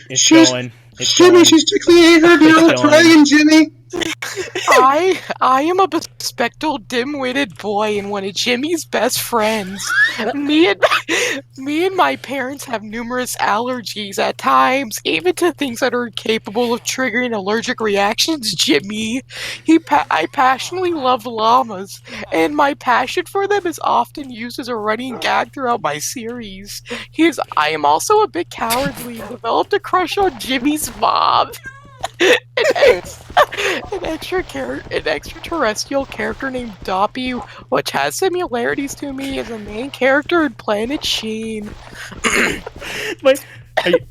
It's going. It's Jimmy, going. she's tickling her It's little going. dragon, Jimmy. I am a bespectacled, dim-witted boy and one of Jimmy's best friends. Me and my parents have numerous allergies at times, even to things that are capable of triggering allergic reactions. Jimmy, I passionately love llamas, and my passion for them is often used as a running gag throughout my series. I am also a bit cowardly and developed a crush on Jimmy's mom. An extraterrestrial character named Doppy, which has similarities to me, is a main character in Planet Sheen.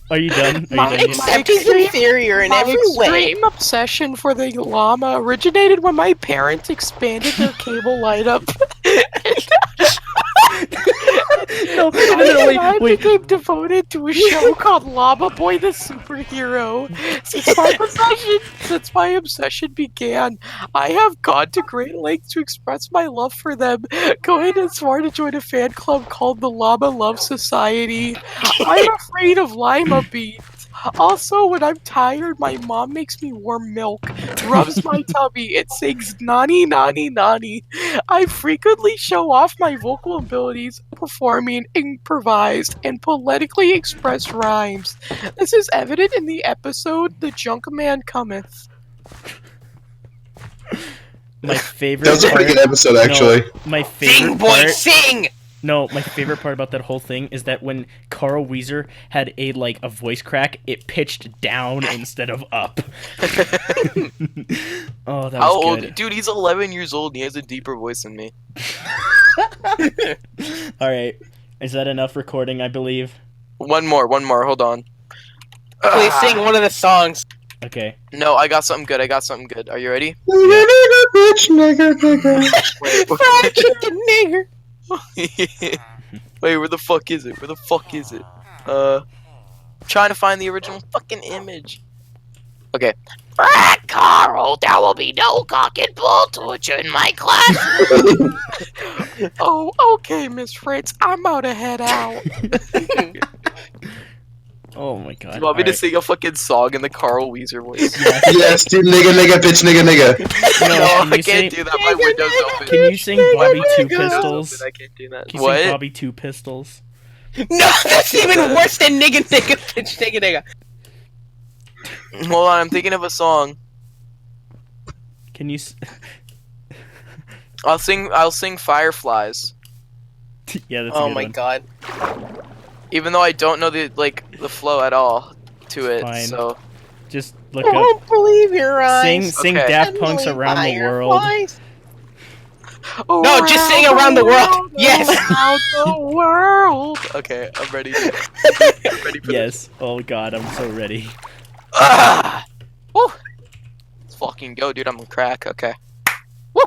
Are you done? Except he's inferior in every way. My extreme obsession for the llama originated when my parents expanded their cable lineup. I became devoted to a show called Llama Boy the Superhero. Since my obsession began, I have gone to great lengths to express my love for them, going as far to join a fan club called the Llama Love Society. I'm afraid of lima beans. Also, when I'm tired, my mom makes me warm milk, rubs my tummy, and sings "Nani Nani Nani." I frequently show off my vocal abilities, performing improvised and poetically expressed rhymes. This is evident in the episode "The Junk Man Cometh." My favorite. That was a pretty good episode, actually. No, my favorite Sing, boy, part. sing! No, my favorite part about that whole thing is that when Carl Wheezer had a voice crack, it pitched down instead of up. Oh, that was How good. old? Dude, he's 11 years old and he has a deeper voice than me. Alright. Is that enough recording, I believe? One more, hold on. Please sing one of the songs. Okay. No, I got something good, Are you ready? Fried chicken nigger. Wait, where the fuck is it? Trying to find the original fucking image. Okay. Brad Carl, there will be no cock and bull torture in my class. Oh, okay, Miss Fritz. I'm about to head out. Oh my god. Do you want me to sing a fucking song in the Carl Wheezer voice? Yes, dude, nigga, bitch, nigga. No, I can't do that. My window's open. Can you sing Bobby Two Pistols? I can't do that. Can you What? sing Bobby Two Pistols? No, that's even worse than nigga, bitch, nigga. Hold on, I'm thinking of a song. Can you? I'll sing Fireflies. Yeah, that's a Oh good my one. god. Even though I don't know the flow at all to it, Fine. so Just look I up. won't believe your eyes. Sing Okay. Daft Punk's Around the World. No, just sing Around the World. Yes. Around the world. Okay, I'm ready. I'm ready for Yes. Oh god, I'm so ready. this. Ah! Woo! Let's fucking go, dude. I'm on crack. Okay. Woo!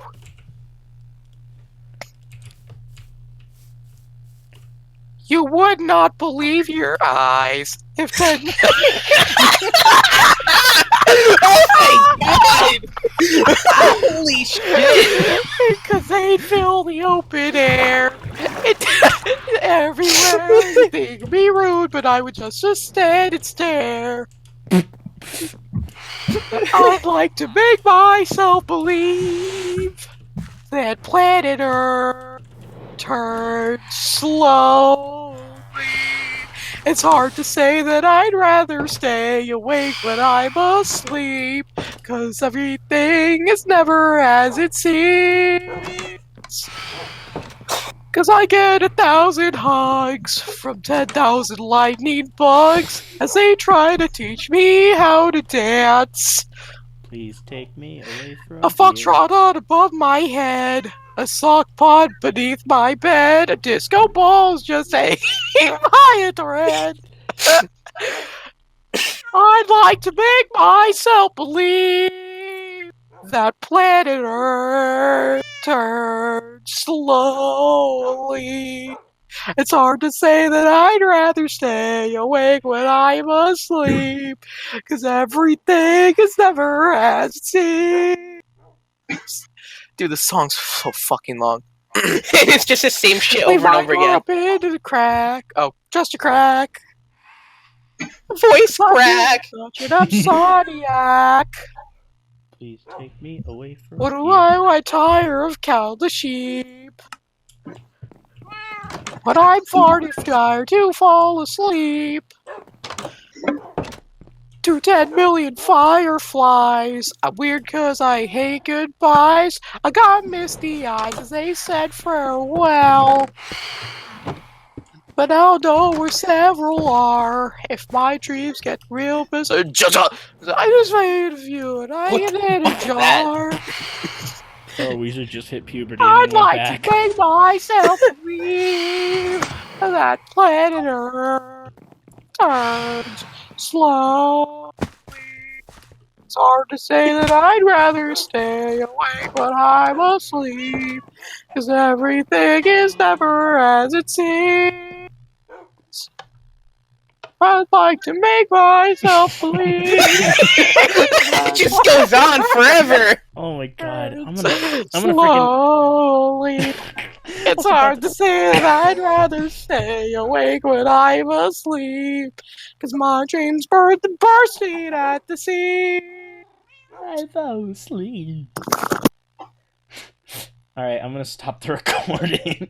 You would not believe your eyes if 10 Oh my god! Holy shit! because they'd fill the open air. Everywhere. They'd be rude, but I would just stand and stare. I'd like to make myself believe that planet Earth turns slowly. It's hard to say that I'd rather stay awake when I'm asleep, 'cause everything is never as it seems. 'Cause I get 1,000 hugs from 10,000 lightning bugs as they try to teach me how to dance. Please take me away from A foxtrot on above my head, a sock pod beneath my bed, a disco ball's just hanging by a thread. I'd like to make myself believe that planet Earth turns slowly. It's hard to say that I'd rather stay awake when I'm asleep, 'cause everything is never as it seems. Dude, this song's so fucking long. It's just the same shit We over and over might again. up into the crack. Oh, just a crack. Voice crack. Such an insomniac. Please take me away from What do here. I tire of countless sheep? But I'm far too tired to fall asleep. To 10 million fireflies. I'm weird cause I hate goodbyes. I got misty eyes as they said farewell. But I'll know where several are if my dreams get real busy. I just made a few and I What get in a was that? jar. Carl Wheezer just hit puberty and I'd then went like back. to make myself believe that planet Earth turns slowly. It's hard to say that I'd rather stay awake when I'm asleep, 'cause everything is never as it seems. I'd like to make myself believe. It just goes on forever. Oh my god. I'm gonna freaking. Slowly. It's hard to say that I'd rather stay awake when I'm asleep, 'cause my dreams burn the bursting at the seams. I fell asleep. Alright, I'm gonna stop the recording.